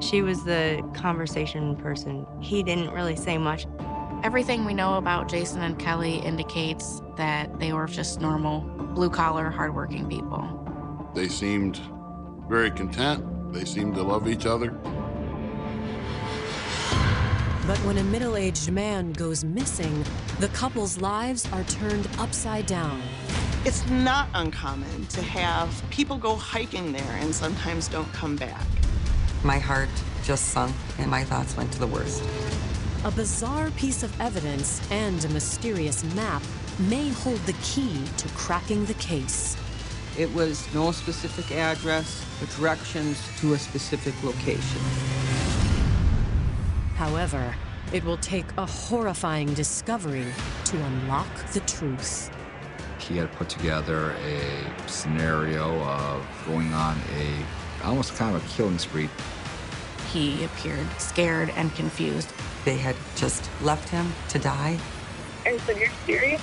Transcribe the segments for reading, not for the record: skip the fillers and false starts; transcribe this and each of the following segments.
She was the conversation person. He didn't really say much. Everything we know about Jason and Kelly indicates that they were just normal, blue-collar, hardworking people. They seemed very content. They seemed to love each other. But when a middle-aged man goes missing, the couple's lives are turned upside down. It's not uncommon to have people go hiking there and sometimes don't come back. My heart just sunk and my thoughts went to the worst. A bizarre piece of evidence and a mysterious map may hold the key to cracking the case. It was no specific address, but directions to a specific location. However, it will take a horrifying discovery to unlock the truth. He had put together a scenario of going on almost kind of a killing spree. He appeared scared and confused. They had just left him to die. And so you're serious?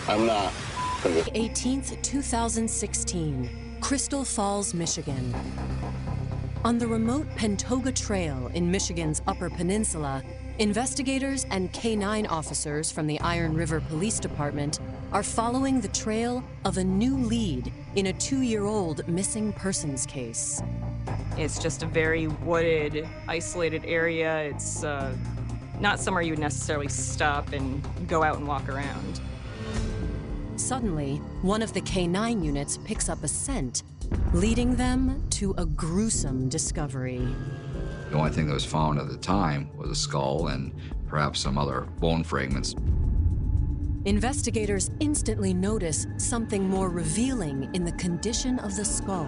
I'm not. 18th, 2016, Crystal Falls, Michigan. On the remote Pentoga Trail in Michigan's Upper Peninsula, investigators and K-9 officers from the Iron River Police Department are following the trail of a new lead in a 2-year-old missing persons case. It's just a very wooded, isolated area. It's not somewhere you would necessarily stop and go out and walk around. Suddenly, one of the K-9 units picks up a scent, leading them to a gruesome discovery. The only thing that was found at the time was a skull and perhaps some other bone fragments. Investigators instantly notice something more revealing in the condition of the skull.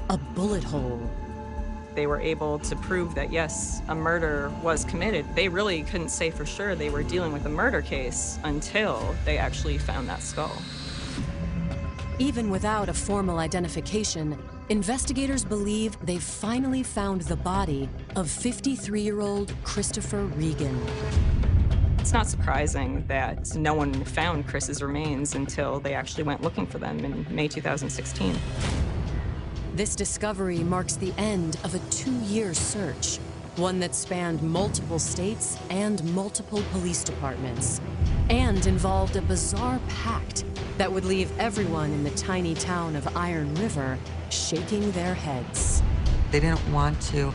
A bullet hole. They were able to prove that, yes, a murder was committed. They really couldn't say for sure they were dealing with a murder case until they actually found that skull. Even without a formal identification, investigators believe they've finally found the body of 53-year-old Christopher Regan. It's not surprising that no one found Chris's remains until they actually went looking for them in May 2016. This discovery marks the end of a 2-year search, one that spanned multiple states and multiple police departments, and involved a bizarre pact that would leave everyone in the tiny town of Iron River shaking their heads. They didn't want to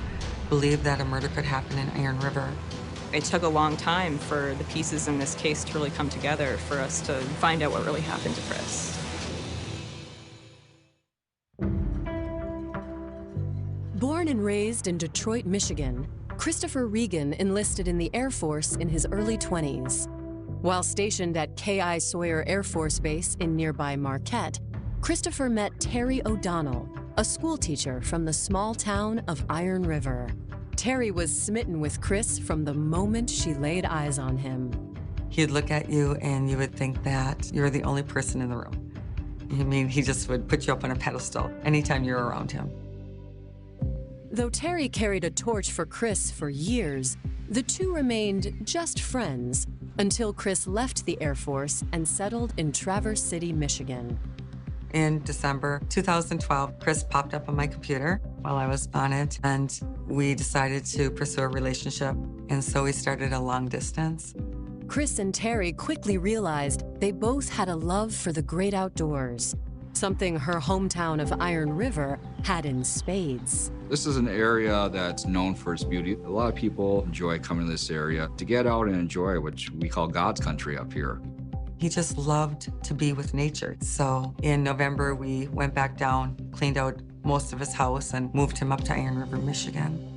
believe that a murder could happen in Iron River. It took a long time for the pieces in this case to really come together for us to find out what really happened to Chris. Born and raised in Detroit, Michigan, Christopher Regan enlisted in the Air Force in his early 20s. While stationed at K.I. Sawyer Air Force Base in nearby Marquette, Christopher met Terry O'Donnell, a schoolteacher from the small town of Iron River. Terry was smitten with Chris from the moment she laid eyes on him. He'd look at you and you would think that you're the only person in the room. I mean, he just would put you up on a pedestal anytime you're around him. Though Terry carried a torch for Chris for years, the two remained just friends until Chris left the Air Force and settled in Traverse City, Michigan. In December 2012, Chris popped up on my computer while I was on it, and we decided to pursue a relationship, and so we started a long distance. Chris and Terry quickly realized they both had a love for the great outdoors, something her hometown of Iron River had in spades. This is an area that's known for its beauty. A lot of people enjoy coming to this area to get out and enjoy, which we call God's country up here. He just loved to be with nature. So in November, we went back down, cleaned out most of his house, and moved him up to Iron River, Michigan.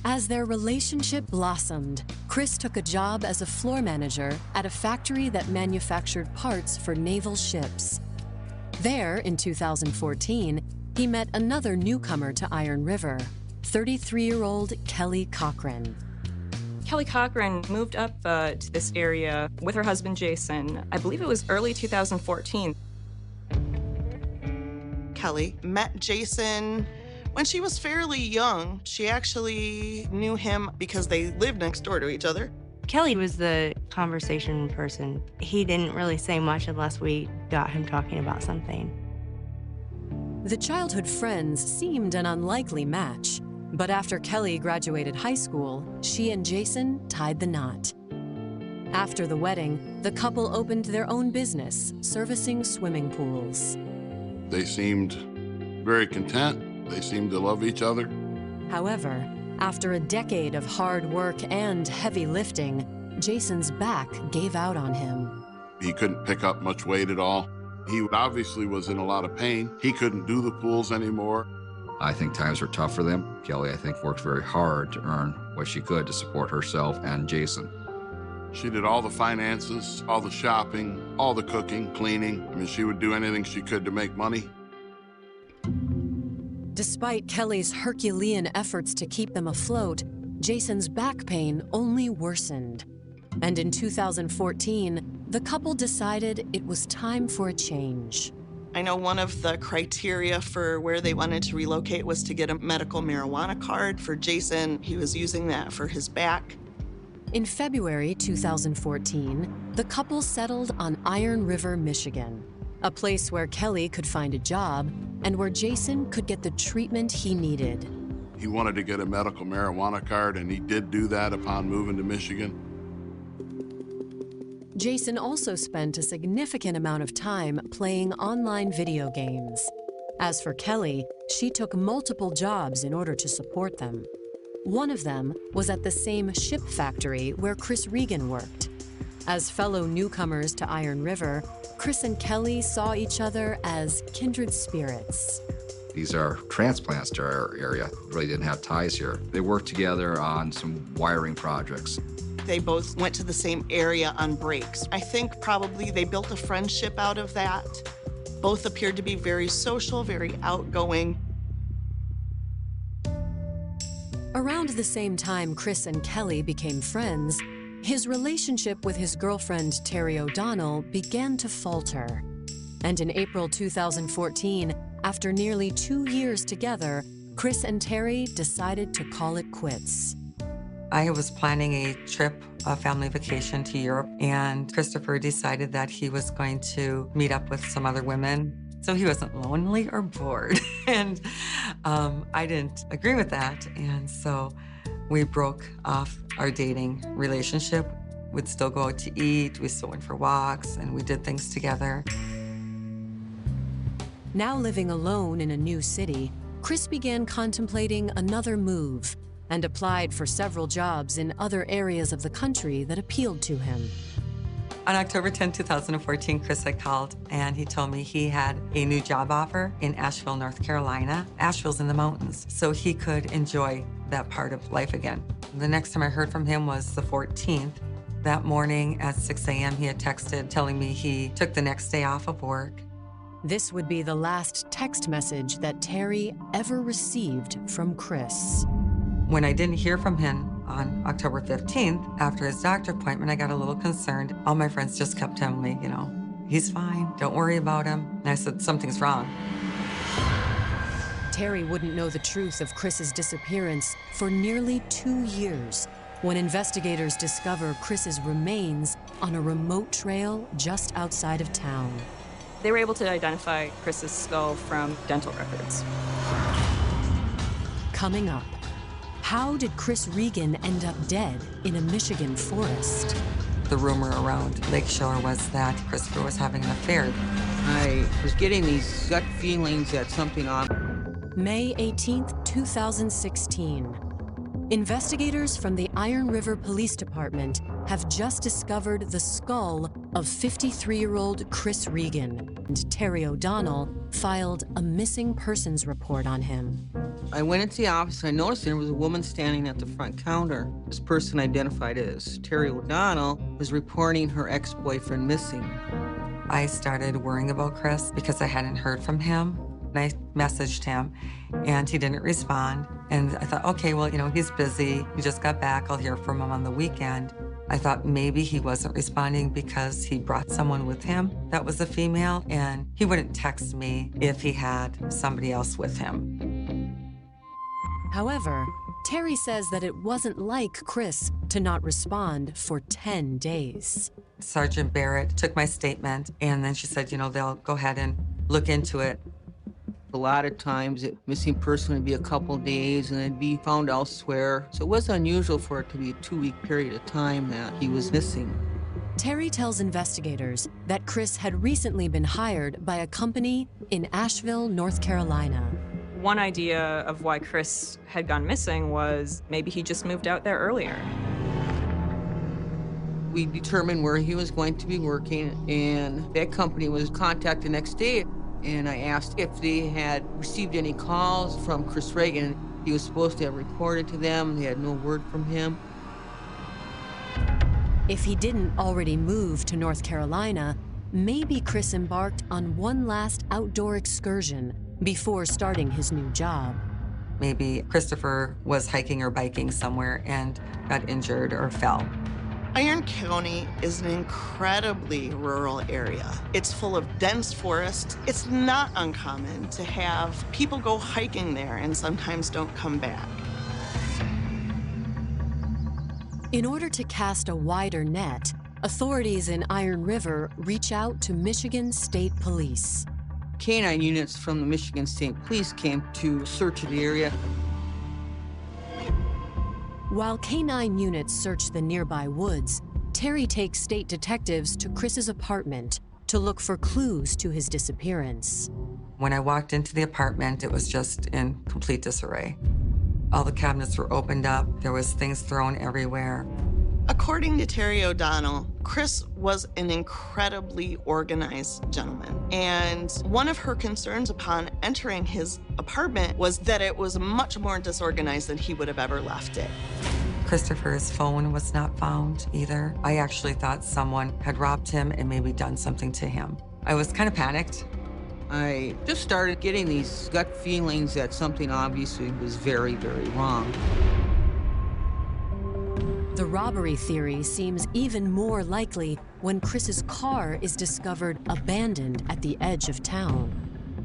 As their relationship blossomed, Chris took a job as a floor manager at a factory that manufactured parts for naval ships. There, in 2014, he met another newcomer to Iron River, 33-year-old Kelly Cochran. Kelly Cochran moved up to this area with her husband, Jason. I believe it was early 2014. Kelly met Jason when she was fairly young. She actually knew him because they lived next door to each other. Kelly was the conversation person. He didn't really say much unless we got him talking about something. The childhood friends seemed an unlikely match, but after Kelly graduated high school, she and Jason tied the knot. After the wedding, the couple opened their own business, servicing swimming pools. They seemed very content. They seemed to love each other. However, after a decade of hard work and heavy lifting, Jason's back gave out on him. He couldn't pick up much weight at all. He obviously was in a lot of pain. He couldn't do the pools anymore. I think times were tough for them. Kelly, I think, worked very hard to earn what she could to support herself and Jason. She did all the finances, all the shopping, all the cooking, cleaning. I mean, she would do anything she could to make money. Despite Kelly's Herculean efforts to keep them afloat, Jason's back pain only worsened. And in 2014, the couple decided it was time for a change. I know one of the criteria for where they wanted to relocate was to get a medical marijuana card. For Jason, he was using that for his back. In February 2014, the couple settled on Iron River, Michigan, a place where Kelly could find a job and where Jason could get the treatment he needed. He wanted to get a medical marijuana card, and he did do that upon moving to Michigan. Jason also spent a significant amount of time playing online video games. As for Kelly, she took multiple jobs in order to support them. One of them was at the same ship factory where Chris Regan worked. As fellow newcomers to Iron River, Chris and Kelly saw each other as kindred spirits. These are transplants to our area. Really didn't have ties here. They worked together on some wiring projects. They both went to the same area on breaks. I think probably they built a friendship out of that. Both appeared to be very social, very outgoing. Around the same time Chris and Kelly became friends, his relationship with his girlfriend Terry O'Donnell began to falter. And in April 2014, after nearly 2 years together, Chris and Terry decided to call it quits. I was planning a trip, a family vacation to Europe, and Christopher decided that he was going to meet up with some other women so he wasn't lonely or bored. And I didn't agree with that. And so we broke off our dating relationship. We'd still go out to eat, we still went for walks, and we did things together. Now living alone in a new city, Chris began contemplating another move and applied for several jobs in other areas of the country that appealed to him. On October 10, 2014, Chris had called and he told me he had a new job offer in Asheville, North Carolina. Asheville's in the mountains, so he could enjoy that part of life again. The next time I heard from him was the 14th. That morning at 6 a.m., he had texted telling me he took the next day off of work. This would be the last text message that Terry ever received from Chris. When I didn't hear from him on October 15th, after his doctor appointment, I got a little concerned. All my friends just kept telling me, he's fine, don't worry about him. And I said, something's wrong. Terry wouldn't know the truth of Chris's disappearance for nearly 2 years when investigators discover Chris's remains on a remote trail just outside of town. They were able to identify Chris's skull from dental records. Coming up, how did Chris Regan end up dead in a Michigan forest? The rumor around Lakeshore was that Christopher was having an affair. I was getting these gut feelings that something on. May 18th, 2016. Investigators from the Iron River Police Department have just discovered the skull of 53-year-old Chris Regan, and Terry O'Donnell filed a missing persons report on him. I went into the office and I noticed there was a woman standing at the front counter. This person, identified as Terry O'Donnell, was reporting her ex-boyfriend missing. I started worrying about Chris because I hadn't heard from him. I messaged him and he didn't respond. And I thought, okay, well, he's busy. He just got back. I'll hear from him on the weekend. I thought maybe he wasn't responding because he brought someone with him that was a female, and he wouldn't text me if he had somebody else with him. However, Terry says that it wasn't like Chris to not respond for 10 days. Sergeant Barrett took my statement, and then she said, they'll go ahead and look into it. A lot of times, a missing person would be a couple days and then be found elsewhere. So it was unusual for it to be a 2-week period of time that he was missing. Terry tells investigators that Chris had recently been hired by a company in Asheville, North Carolina. One idea of why Chris had gone missing was maybe he just moved out there earlier. We determined where he was going to be working, and that company was contacted the next day. And I asked if they had received any calls from Chris Reagan. He was supposed to have reported to them. They had no word from him. If he didn't already move to North Carolina, maybe Chris embarked on one last outdoor excursion before starting his new job. Maybe Christopher was hiking or biking somewhere and got injured or fell. Iron County is an incredibly rural area. It's full of dense forest. It's not uncommon to have people go hiking there and sometimes don't come back. In order to cast a wider net, authorities in Iron River reach out to Michigan State Police. Canine units from the Michigan State Police came to search the area. While canine units search the nearby woods, Terry takes state detectives to Chris's apartment to look for clues to his disappearance. When I walked into the apartment, it was just in complete disarray. All the cabinets were opened up. There was things thrown everywhere. According to Terry O'Donnell, Chris was an incredibly organized gentleman. And one of her concerns upon entering his apartment was that it was much more disorganized than he would have ever left it. Christopher's phone was not found either. I actually thought someone had robbed him and maybe done something to him. I was kind of panicked. I just started getting these gut feelings that something obviously was very, very wrong. The robbery theory seems even more likely when Chris's car is discovered abandoned at the edge of town.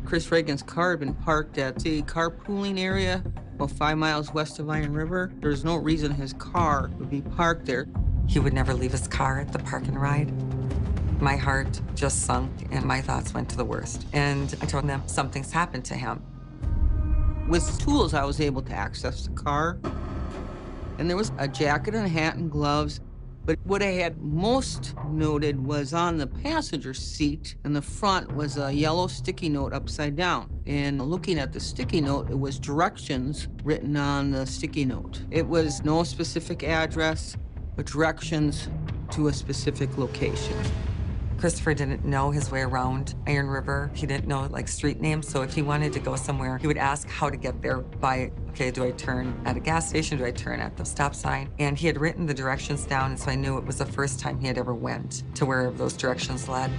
Chris Reagan's car had been parked at the carpooling area about 5 miles west of Iron River. There's no reason his car would be parked there. He would never leave his car at the park and ride. My heart just sunk and my thoughts went to the worst. And I told them something's happened to him. With tools, I was able to access the car. And there was a jacket and a hat and gloves. But what I had most noted was on the passenger seat in the front was a yellow sticky note upside down. And looking at the sticky note, it was directions written on the sticky note. It was no specific address, but directions to a specific location. Christopher didn't know his way around Iron River. He didn't know like street names. So if he wanted to go somewhere, he would ask how to get there by, okay, do I turn at a gas station? Do I turn at the stop sign? And he had written the directions down, and so I knew it was the first time he had ever went to wherever those directions led.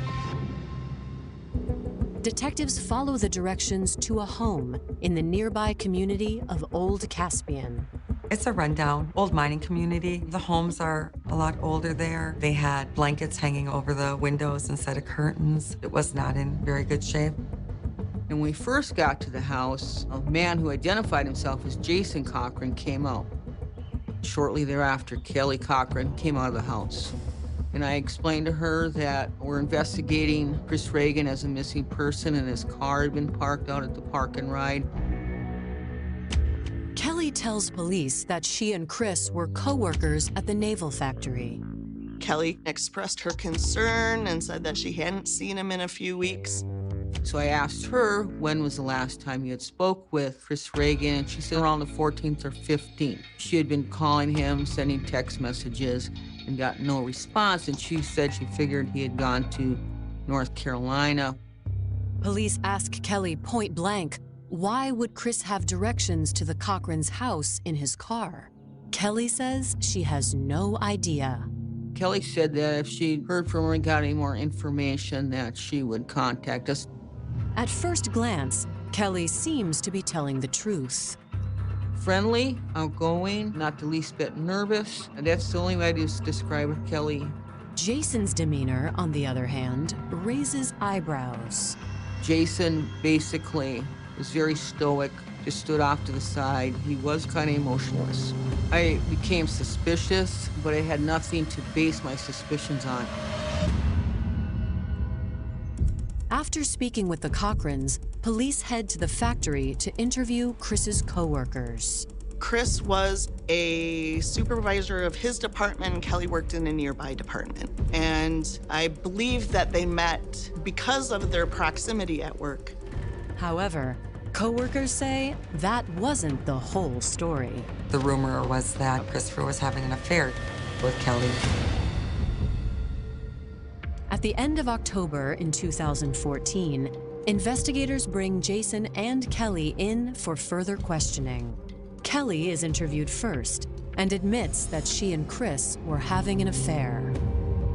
Detectives follow the directions to a home in the nearby community of Old Caspian. It's a rundown, old mining community. The homes are a lot older there. They had blankets hanging over the windows instead of curtains. It was not in very good shape. And when we first got to the house, a man who identified himself as Jason Cochran came out. Shortly thereafter, Kelly Cochran came out of the house. And I explained to her that we're investigating Chris Reagan as a missing person and his car had been parked out at the park and ride. Kelly tells police that she and Chris were co-workers at the naval factory. Kelly expressed her concern and said that she hadn't seen him in a few weeks. So I asked her, when was the last time you had spoke with Chris Reagan? And she said around the 14th or 15th. She had been calling him, sending text messages, and got no response. And she said she figured he had gone to North Carolina. Police ask Kelly point blank, why would Chris have directions to the Cochran's house in his car? Kelly says she has no idea. Kelly said that if she heard from her and got any more information, that she would contact us. At first glance, Kelly seems to be telling the truth. Friendly, outgoing, not the least bit nervous. And that's the only way to describe Kelly. Jason's demeanor, on the other hand, raises eyebrows. Jason basically was very stoic, just stood off to the side. He was kind of emotionless. I became suspicious, but I had nothing to base my suspicions on. After speaking with the Cochrans, police head to the factory to interview Chris's coworkers. Chris was a supervisor of his department, and Kelly worked in a nearby department. And I believe that they met because of their proximity at work. However, coworkers say that wasn't the whole story. The rumor was that Christopher was having an affair with Kelly. At the end of October in 2014, investigators bring Jason and Kelly in for further questioning. Kelly is interviewed first and admits that she and Chris were having an affair.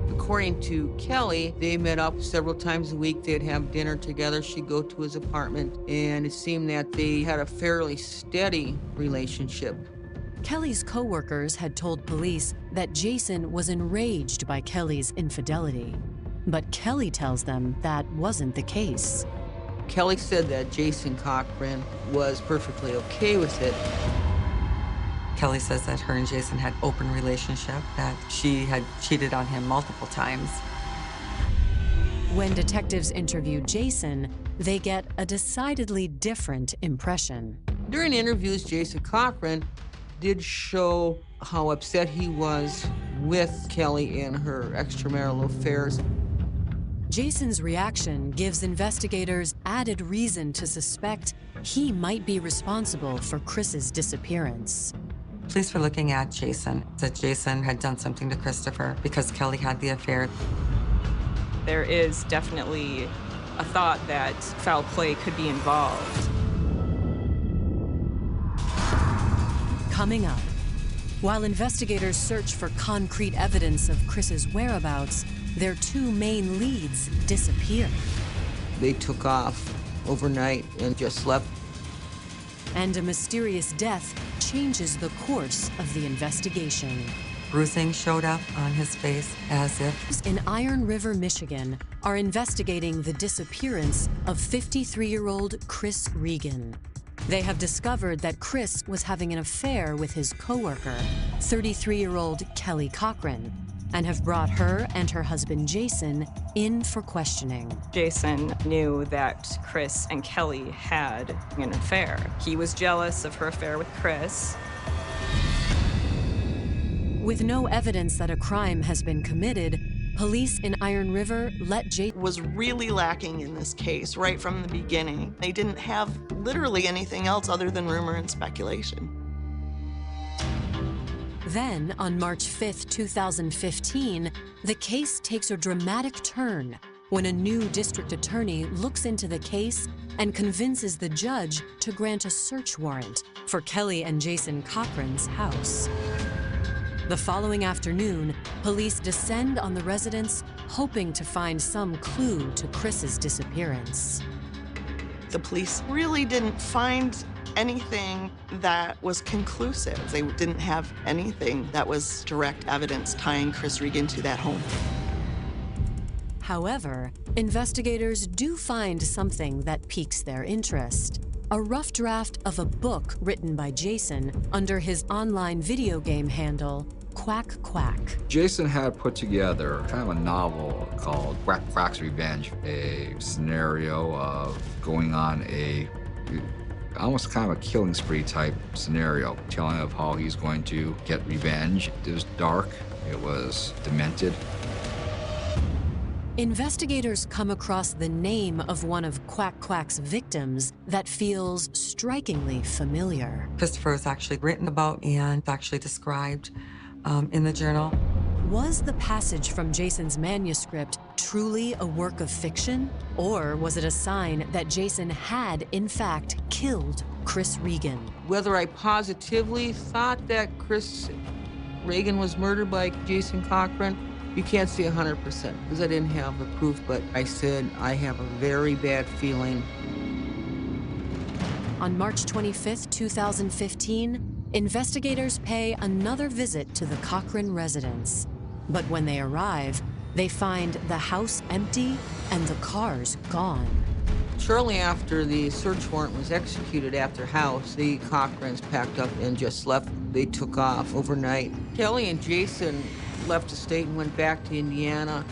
According to Kelly, they met up several times a week. They'd have dinner together. She'd go to his apartment, and it seemed that they had a fairly steady relationship. Kelly's coworkers had told police that Jason was enraged by Kelly's infidelity, but Kelly tells them that wasn't the case. Kelly said that Jason Cochran was perfectly okay with it. Kelly says that her and Jason had open relationship, that she had cheated on him multiple times. When detectives interview Jason, they get a decidedly different impression. During interviews, Jason Cochran did show how upset he was with Kelly and her extramarital affairs. Jason's reaction gives investigators added reason to suspect he might be responsible for Chris's disappearance. Police were looking at Jason, that Jason had done something to Christopher because Kelly had the affair. There is definitely a thought that foul play could be involved. Coming up, while investigators search for concrete evidence of Chris's whereabouts, their two main leads disappear. They took off overnight and just left. And a mysterious death changes the course of the investigation. Bruising showed up on his face as if... In Iron River, Michigan, are investigating the disappearance of 53-year-old Chris Regan. They have discovered that Chris was having an affair with his coworker, 33-year-old Kelly Cochran, and have brought her and her husband Jason in for questioning. Jason knew that Chris and Kelly had an affair. He was jealous of her affair with Chris. With no evidence that a crime has been committed, police in Iron River let Jason... Was really lacking in this case right from the beginning. They didn't have literally anything else other than rumor and speculation. Then, on March 5th, 2015, the case takes a dramatic turn when a new district attorney looks into the case and convinces the judge to grant a search warrant for Kelly and Jason Cochran's house. The following afternoon, police descend on the residence, hoping to find some clue to Chris's disappearance. The police really didn't find anything that was conclusive. They didn't have anything that was direct evidence tying Chris Regan to that home. However, investigators do find something that piques their interest. A rough draft of a book written by Jason under his online video game handle, Quack Quack. Jason had put together kind of a novel called Quack Quack's Revenge, a scenario of going on almost kind of a killing spree type scenario, telling of how he's going to get revenge. It was dark, it was demented. Investigators come across the name of one of Quack Quack's victims that feels strikingly familiar. Christopher was actually written about and actually described in the journal. Was the passage from Jason's manuscript truly a work of fiction? Or was it a sign that Jason had, in fact, killed Chris Regan? Whether I positively thought that Chris Regan was murdered by Jason Cochran, you can't say 100% because I didn't have the proof, but I said I have a very bad feeling. On March 25th, 2015, investigators pay another visit to the Cochran residence. But when they arrive, they find the house empty and the cars gone. Shortly after the search warrant was executed at their house, the Cochrans packed up and just left. They took off overnight. Kelly and Jason left the state and went back to Indiana.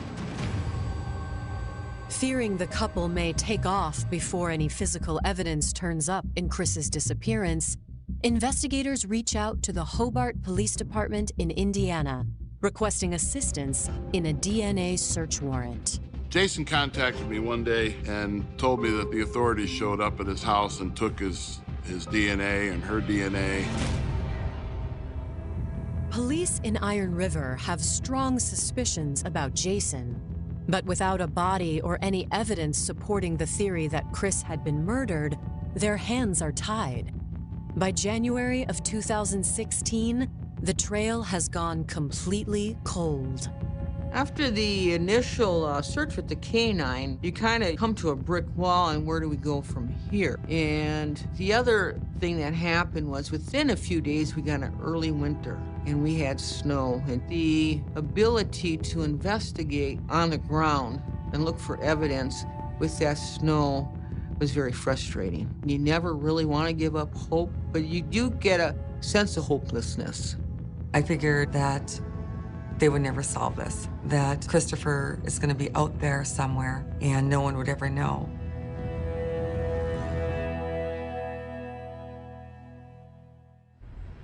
Fearing the couple may take off before any physical evidence turns up in Chris's disappearance, investigators reach out to the Hobart Police Department in Indiana, requesting assistance in a DNA search warrant. Jason contacted me one day and told me that the authorities showed up at his house and took his DNA and her DNA. Police in Iron River have strong suspicions about Jason, but without a body or any evidence supporting the theory that Chris had been murdered, their hands are tied. By January of 2016, the trail has gone completely cold. After the initial search with the canine, you kind of come to a brick wall, and where do we go from here? And the other thing that happened was within a few days, we got an early winter, and we had snow. And the ability to investigate on the ground and look for evidence with that snow was very frustrating. You never really want to give up hope, but you do get a sense of hopelessness. I figured that they would never solve this, that Christopher is going to be out there somewhere and no one would ever know.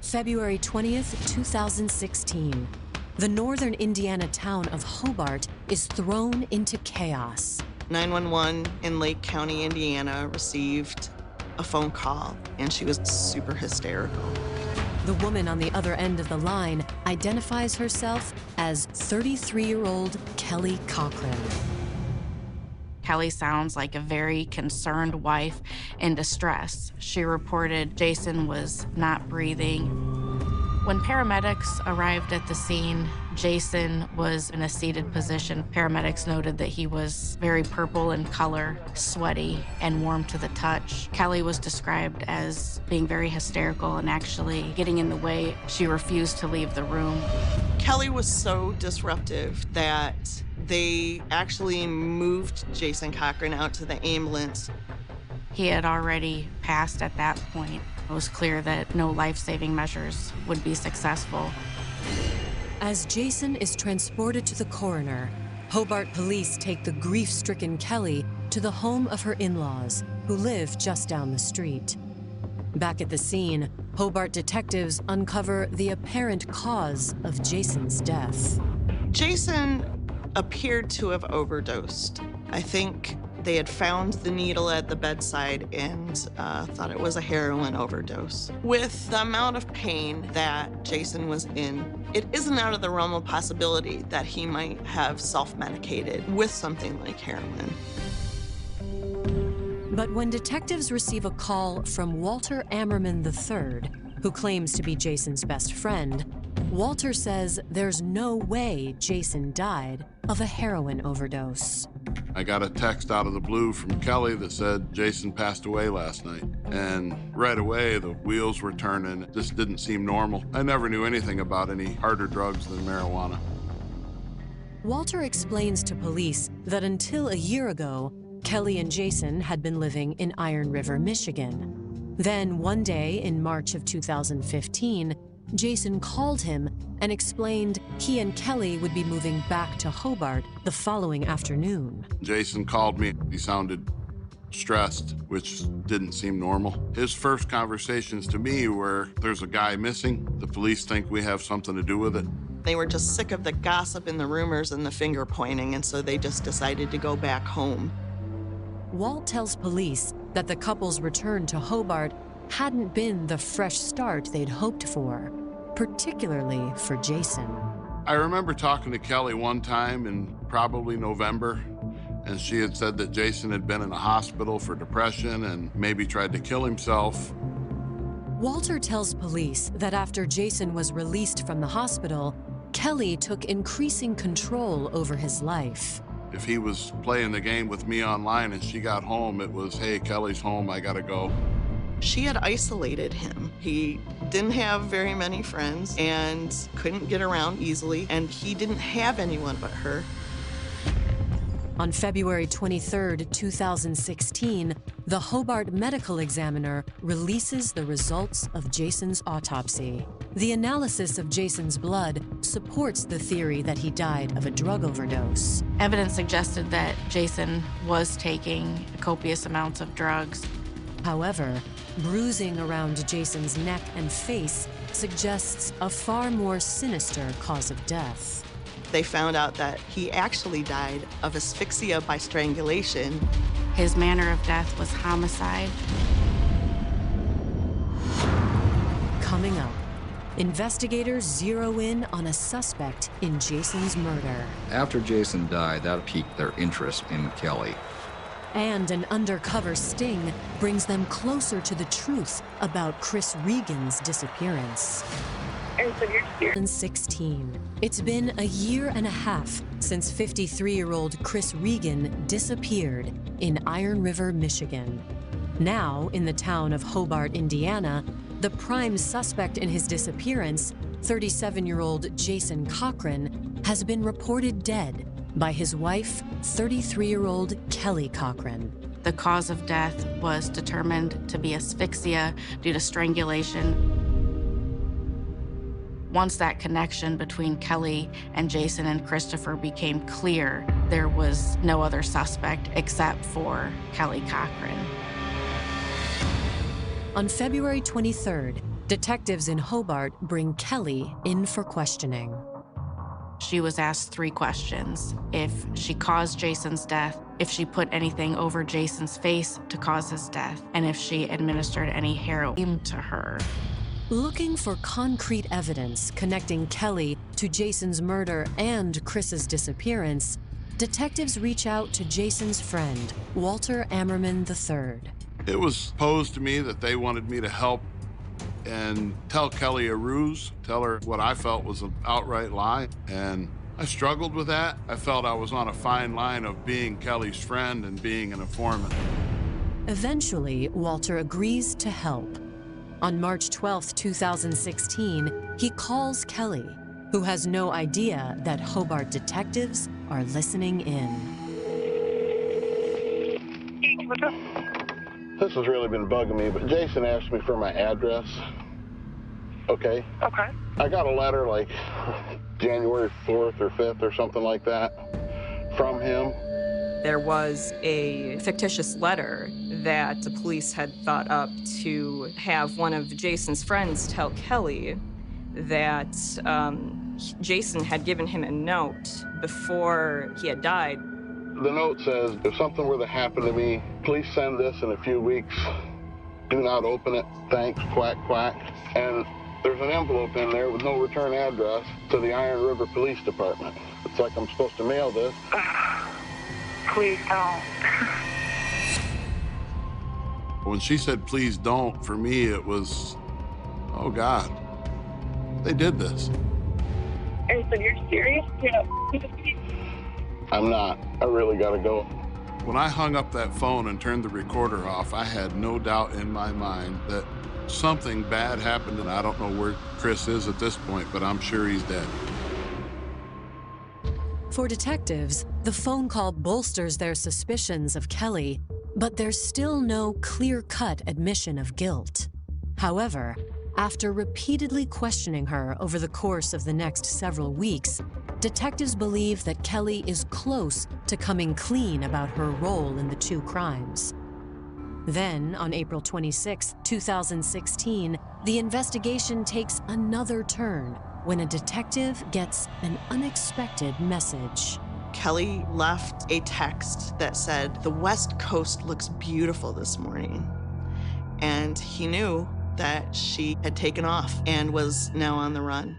February 20th, 2016. The northern Indiana town of Hobart is thrown into chaos. 911 in Lake County, Indiana received a phone call, and she was super hysterical. The woman on the other end of the line identifies herself as 33-year-old Kelly Cochran. Kelly sounds like a very concerned wife in distress. She reported Jason was not breathing. When paramedics arrived at the scene, Jason was in a seated position. Paramedics noted that he was very purple in color, sweaty, and warm to the touch. Kelly was described as being very hysterical and actually getting in the way. She refused to leave the room. Kelly was so disruptive that they actually moved Jason Cochran out to the ambulance. He had already passed at that point. It was clear that no life-saving measures would be successful. As Jason is transported to the coroner, Hobart police take the grief-stricken Kelly to the home of her in-laws, who live just down the street. Back at the scene, Hobart detectives uncover the apparent cause of Jason's death. Jason appeared to have overdosed. I think they had found the needle at the bedside and thought it was a heroin overdose. With the amount of pain that Jason was in, it isn't out of the realm of possibility that he might have self-medicated with something like heroin. But when detectives receive a call from Walter Ammerman III, who claims to be Jason's best friend, Walter says there's no way Jason died of a heroin overdose. I got a text out of the blue from Kelly that said Jason passed away last night. And right away, the wheels were turning. It just didn't seem normal. I never knew anything about any harder drugs than marijuana. Walter explains to police that until a year ago, Kelly and Jason had been living in Iron River, Michigan. Then one day in March of 2015, Jason called him and explained he and Kelly would be moving back to Hobart the following afternoon. Jason called me. He sounded stressed, which didn't seem normal. His first conversations to me were, there's a guy missing. The police think we have something to do with it. They were just sick of the gossip and the rumors and the finger pointing, and so they just decided to go back home. Walt tells police that the couple's return to Hobart hadn't been the fresh start they'd hoped for, particularly for Jason. I remember talking to Kelly one time in probably November, and she had said that Jason had been in a hospital for depression and maybe tried to kill himself. Walter tells police that after Jason was released from the hospital, Kelly took increasing control over his life. If he was playing the game with me online and she got home, it was, hey, Kelly's home, I gotta go. She had isolated him. He didn't have very many friends and couldn't get around easily, and he didn't have anyone but her. On February 23rd, 2016, the Hobart medical examiner releases the results of Jason's autopsy. The analysis of Jason's blood supports the theory that he died of a drug overdose. Evidence suggested that Jason was taking copious amounts of drugs. However, bruising around Jason's neck and face suggests a far more sinister cause of death. They found out that he actually died of asphyxia by strangulation. His manner of death was homicide. Coming up, investigators zero in on a suspect in Jason's murder. After Jason died, that piqued their interest in Kelly. And an undercover sting brings them closer to the truth about Chris Regan's disappearance. And so you're here. 2016. It's been a year and a half since 53-year-old Chris Regan disappeared in Iron River, Michigan. Now, in the town of Hobart, Indiana, the prime suspect in his disappearance, 37-year-old Jason Cochran, has been reported dead by his wife, 33-year-old Kelly Cochran. The cause of death was determined to be asphyxia due to strangulation. Once that connection between Kelly and Jason and Christopher became clear, there was no other suspect except for Kelly Cochran. On February 23rd, detectives in Hobart bring Kelly in for questioning. She was asked 3 questions: if she caused Jason's death, if she put anything over Jason's face to cause his death, and if she administered any heroin to her. Looking for concrete evidence connecting Kelly to Jason's murder and Chris's disappearance, detectives reach out to Jason's friend, Walter Ammerman III. It was posed to me that they wanted me to help and tell Kelly a ruse, tell her what I felt was an outright lie, and I struggled with that. I felt I was on a fine line of being Kelly's friend and being an informant. Eventually, Walter agrees to help. On March 12, 2016, he calls Kelly, who has no idea that Hobart detectives are listening in. Hey, what's up? This has really been bugging me, but Jason asked me for my address. Okay? Okay. I got a letter like January 4th or 5th or something like that from him. There was a fictitious letter that the police had thought up to have one of Jason's friends tell Kelly that Jason had given him a note before he had died. The note says, if something were to happen to me, please send this in a few weeks. Do not open it. Thanks, quack, quack. And there's an envelope in there with no return address to the Iron River Police Department. It's like I'm supposed to mail this. Please don't. When she said, please don't, for me it was, oh God, they did this. And so you're serious? You're not with me? I'm not. I really gotta go. When I hung up that phone and turned the recorder off, I had no doubt in my mind that something bad happened, and I don't know where Chris is at this point, but I'm sure he's dead. For detectives, the phone call bolsters their suspicions of Kelly, but there's still no clear-cut admission of guilt. However, after repeatedly questioning her over the course of the next several weeks, detectives believe that Kelly is close to coming clean about her role in the 2 crimes. Then, on April 26, 2016, the investigation takes another turn when a detective gets an unexpected message. Kelly left a text that said, the West Coast looks beautiful this morning. And he knew that she had taken off and was now on the run.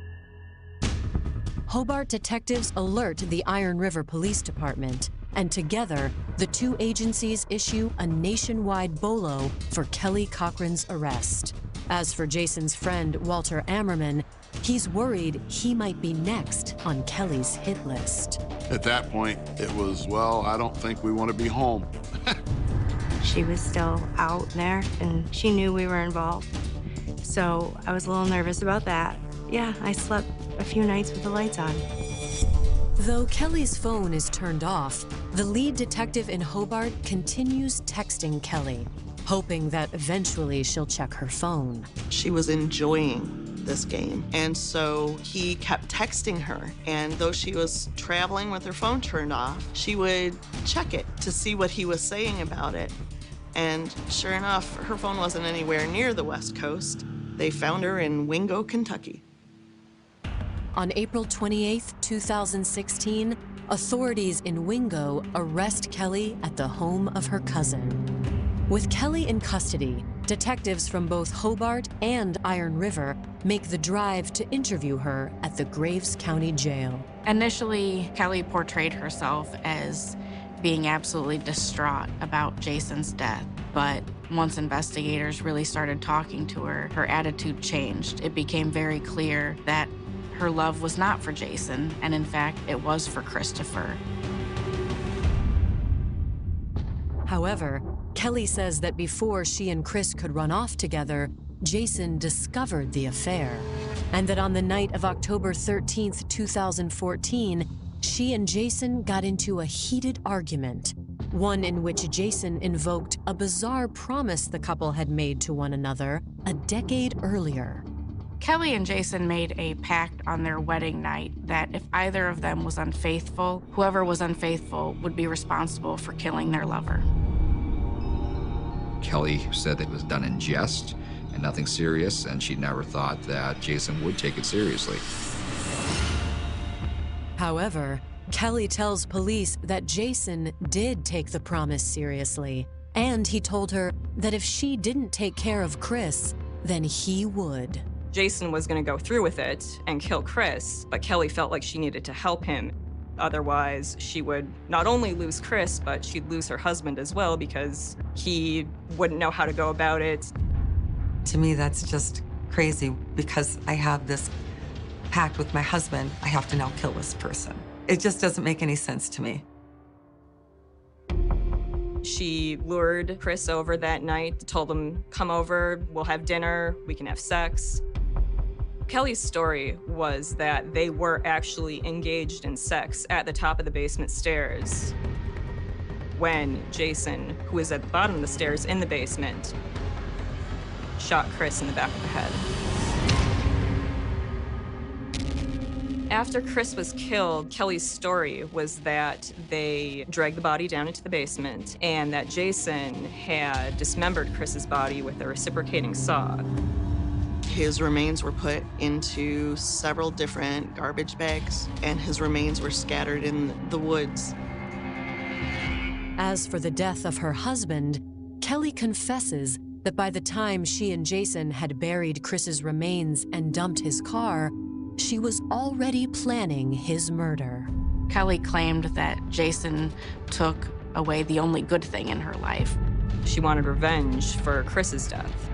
Hobart detectives alert the Iron River Police Department, and together, the 2 agencies issue a nationwide bolo for Kelly Cochran's arrest. As for Jason's friend, Walter Ammerman, he's worried he might be next on Kelly's hit list. At that point, it was, well, I don't think we want to be home. She was still out there, and she knew we were involved. So I was a little nervous about that. Yeah, I slept a few nights with the lights on. Though Kelly's phone is turned off, the lead detective in Hobart continues texting Kelly, hoping that eventually she'll check her phone. She was enjoying this game, and so he kept texting her. And though she was traveling with her phone turned off, she would check it to see what he was saying about it. And sure enough, her phone wasn't anywhere near the West Coast. They found her in Wingo, Kentucky. On April 28, 2016, authorities in Wingo arrest Kelly at the home of her cousin. With Kelly in custody, detectives from both Hobart and Iron River make the drive to interview her at the Graves County Jail. Initially, Kelly portrayed herself as being absolutely distraught about Jason's death. But once investigators really started talking to her, her attitude changed. It became very clear that her love was not for Jason, and in fact, it was for Christopher. However, Kelly says that before she and Chris could run off together, Jason discovered the affair, and that on the night of October 13th, 2014, she and Jason got into a heated argument, one in which Jason invoked a bizarre promise the couple had made to one another a decade earlier. Kelly and Jason made a pact on their wedding night that if either of them was unfaithful, whoever was unfaithful would be responsible for killing their lover. Kelly said it was done in jest and nothing serious, and she never thought that Jason would take it seriously. However, Kelly tells police that Jason did take the promise seriously, and he told her that if she didn't take care of Chris, then he would. Jason was going to go through with it and kill Chris, but Kelly felt like she needed to help him. Otherwise, she would not only lose Chris, but she'd lose her husband as well because he wouldn't know how to go about it. To me, that's just crazy because I have this pact with my husband. I have to now kill this person. It just doesn't make any sense to me. She lured Chris over that night, told him, come over, we'll have dinner, we can have sex. Kelly's story was that they were actually engaged in sex at the top of the basement stairs when Jason, who was at the bottom of the stairs in the basement, shot Chris in the back of the head. After Chris was killed, Kelly's story was that they dragged the body down into the basement and that Jason had dismembered Chris's body with a reciprocating saw. His remains were put into several different garbage bags, and his remains were scattered in the woods. As for the death of her husband, Kelly confesses that by the time she and Jason had buried Chris's remains and dumped his car, she was already planning his murder. Kelly claimed that Jason took away the only good thing in her life. She wanted revenge for Chris's death.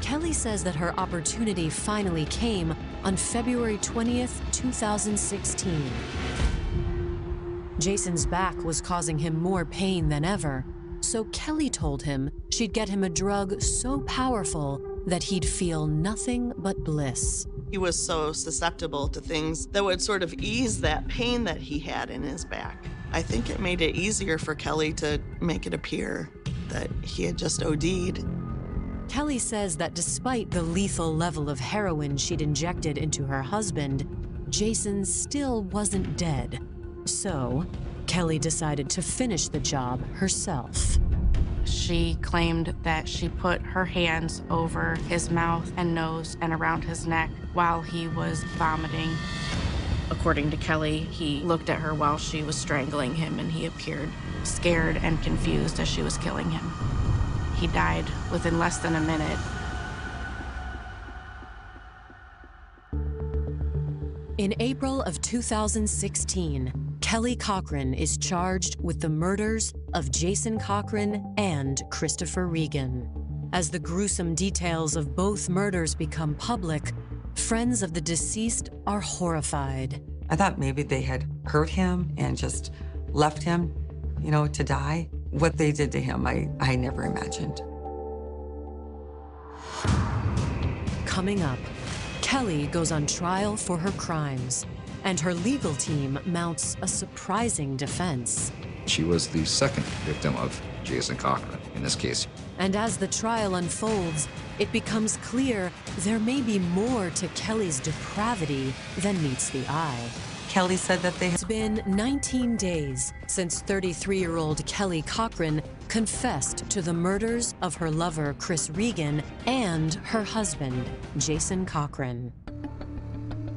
Kelly says that her opportunity finally came on February 20th, 2016. Jason's back was causing him more pain than ever, so Kelly told him she'd get him a drug so powerful that he'd feel nothing but bliss. He was so susceptible to things that would sort of ease that pain that he had in his back. I think it made it easier for Kelly to make it appear that he had just OD'd. Kelly says that despite the lethal level of heroin she'd injected into her husband, Jason still wasn't dead. So, Kelly decided to finish the job herself. She claimed that she put her hands over his mouth and nose and around his neck while he was vomiting. According to Kelly, he looked at her while she was strangling him and he appeared scared and confused as she was killing him. He died within less than a minute. In April of 2016, Kelly Cochran is charged with the murders of Jason Cochran and Christopher Regan. As the gruesome details of both murders become public, friends of the deceased are horrified. I thought maybe they had hurt him and just left him, to die. What they did to him, I never imagined. Coming up, Kelly goes on trial for her crimes. And her legal team mounts a surprising defense. She was the second victim of Jason Cochran in this case. And as the trial unfolds, it becomes clear there may be more to Kelly's depravity than meets the eye. Kelly said that It's been 19 days since 33-year-old Kelly Cochran confessed to the murders of her lover, Chris Regan, and her husband, Jason Cochran.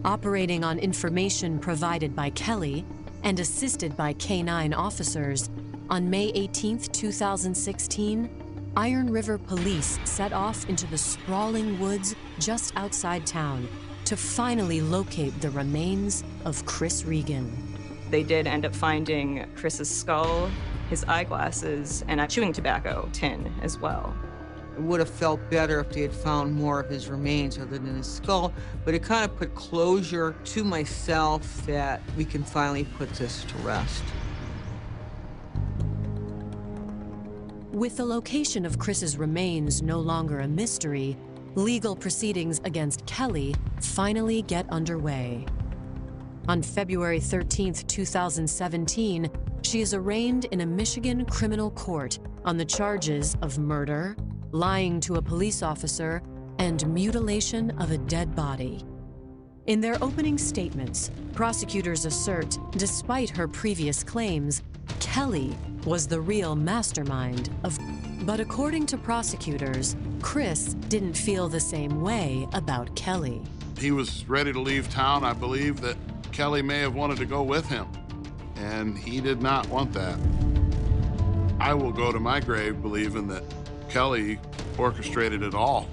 Operating on information provided by Kelly and assisted by K-9 officers, on May 18, 2016, Iron River Police set off into the sprawling woods just outside town to finally locate the remains of Chris Regan. They did end up finding Chris's skull, his eyeglasses, and a chewing tobacco tin as well. It would have felt better if they had found more of his remains other than his skull, but it kind of put closure to myself that we can finally put this to rest. With the location of Chris's remains no longer a mystery, legal proceedings against Kelly finally get underway. On February 13, 2017, she is arraigned in a Michigan criminal court on the charges of murder, lying to a police officer, and mutilation of a dead body. In their opening statements, prosecutors assert, despite her previous claims, Kelly was the real mastermind of. But according to prosecutors, Chris didn't feel the same way about Kelly. He was ready to leave town. I believe that Kelly may have wanted to go with him, and he did not want that. I will go to my grave believing that Kelly orchestrated it all,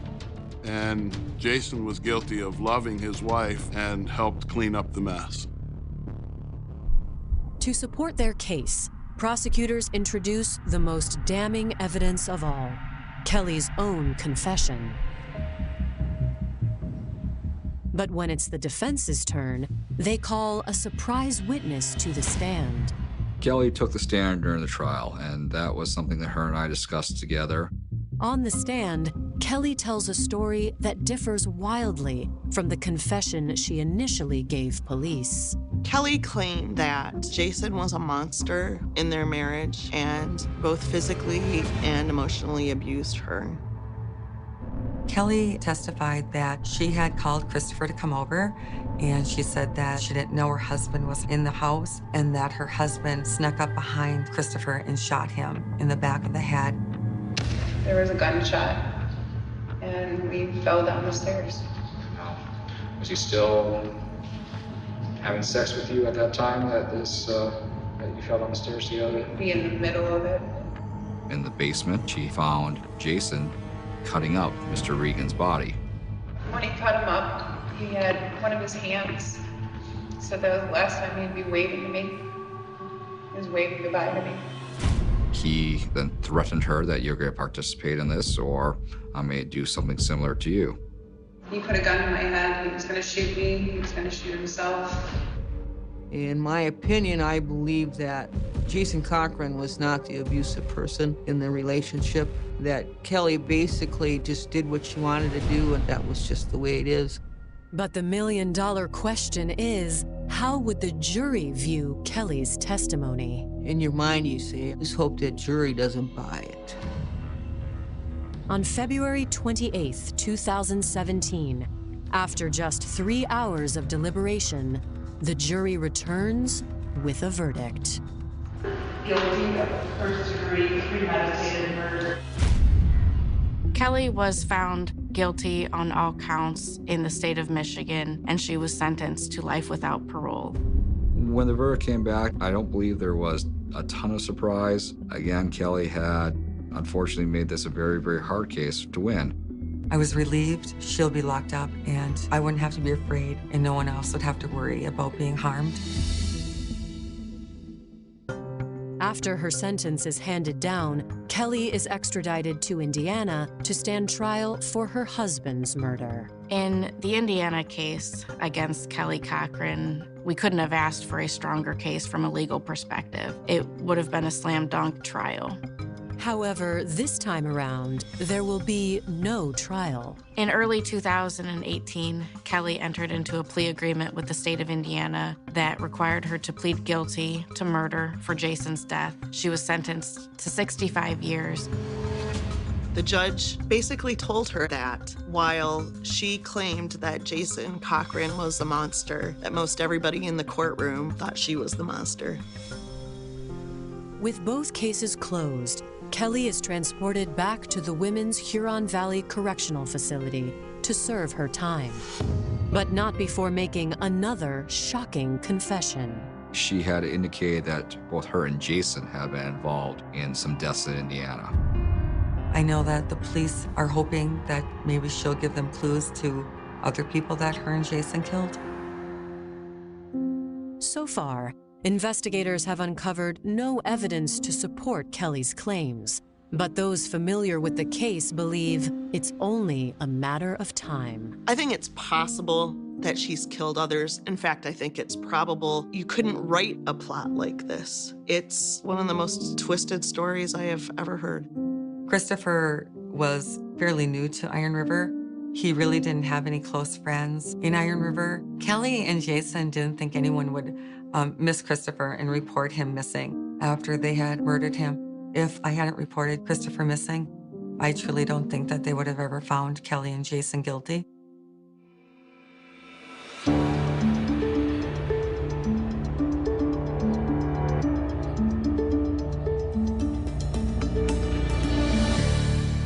and Jason was guilty of loving his wife and helped clean up the mess. To support their case, prosecutors introduce the most damning evidence of all, Kelly's own confession. But when it's the defense's turn, they call a surprise witness to the stand. Kelly took the stand during the trial, and that was something that her and I discussed together. On the stand, Kelly tells a story that differs wildly from the confession she initially gave police. Kelly claimed that Jason was a monster in their marriage and both physically and emotionally abused her. Kelly testified that she had called Christopher to come over, and she said that she didn't know her husband was in the house and that her husband snuck up behind Christopher and shot him in the back of the head. There was a gunshot, and we fell down the stairs. Was he still having sex with you at that time that you fell down the stairs together? Be in the middle of it. In the basement, she found Jason cutting up Mr. Regan's body. When he cut him up, he had one of his hands. So that was the last time he'd be waving to me. He was waving goodbye to me. He then threatened her that you're going to participate in this, or I may do something similar to you. He put a gun in my head. He was going to shoot me. He was going to shoot himself. In my opinion, I believe that Jason Cochran was not the abusive person in the relationship, that Kelly basically just did what she wanted to do, and that was just the way it is. But the million-dollar question is, how would the jury view Kelly's testimony? In your mind, you say, just hope that jury doesn't buy it. On February 28, 2017, after just 3 hours of deliberation, the jury returns with a verdict. Guilty of first-degree premeditated murder. Kelly was found guilty on all counts in the state of Michigan, and she was sentenced to life without parole. When the verdict came back, I don't believe there was a ton of surprise. Again, Kelly had unfortunately made this a very, very hard case to win. I was relieved she'll be locked up and I wouldn't have to be afraid and no one else would have to worry about being harmed. After her sentence is handed down, Kelly is extradited to Indiana to stand trial for her husband's murder. In the Indiana case against Kelly Cochran, we couldn't have asked for a stronger case from a legal perspective. It would have been a slam dunk trial. However, this time around, there will be no trial. In early 2018, Kelly entered into a plea agreement with the state of Indiana that required her to plead guilty to murder for Jason's death. She was sentenced to 65 years. The judge basically told her that while she claimed that Jason Cochran was the monster, that most everybody in the courtroom thought she was the monster. With both cases closed, Kelly is transported back to the Women's Huron Valley Correctional Facility to serve her time, but not before making another shocking confession. She had indicated that both her and Jason have been involved in some deaths in Indiana. I know that the police are hoping that maybe she'll give them clues to other people that her and Jason killed. So far, investigators have uncovered no evidence to support Kelly's claims, but those familiar with the case believe it's only a matter of time. I think it's possible that she's killed others. In fact, I think it's probable you couldn't write a plot like this. It's one of the most twisted stories I have ever heard. Christopher was fairly new to Iron River. He really didn't have any close friends in Iron River. Kelly and Jason didn't think anyone would miss Christopher and report him missing after they had murdered him. If I hadn't reported Christopher missing, I truly don't think that they would have ever found Kelly and Jason guilty.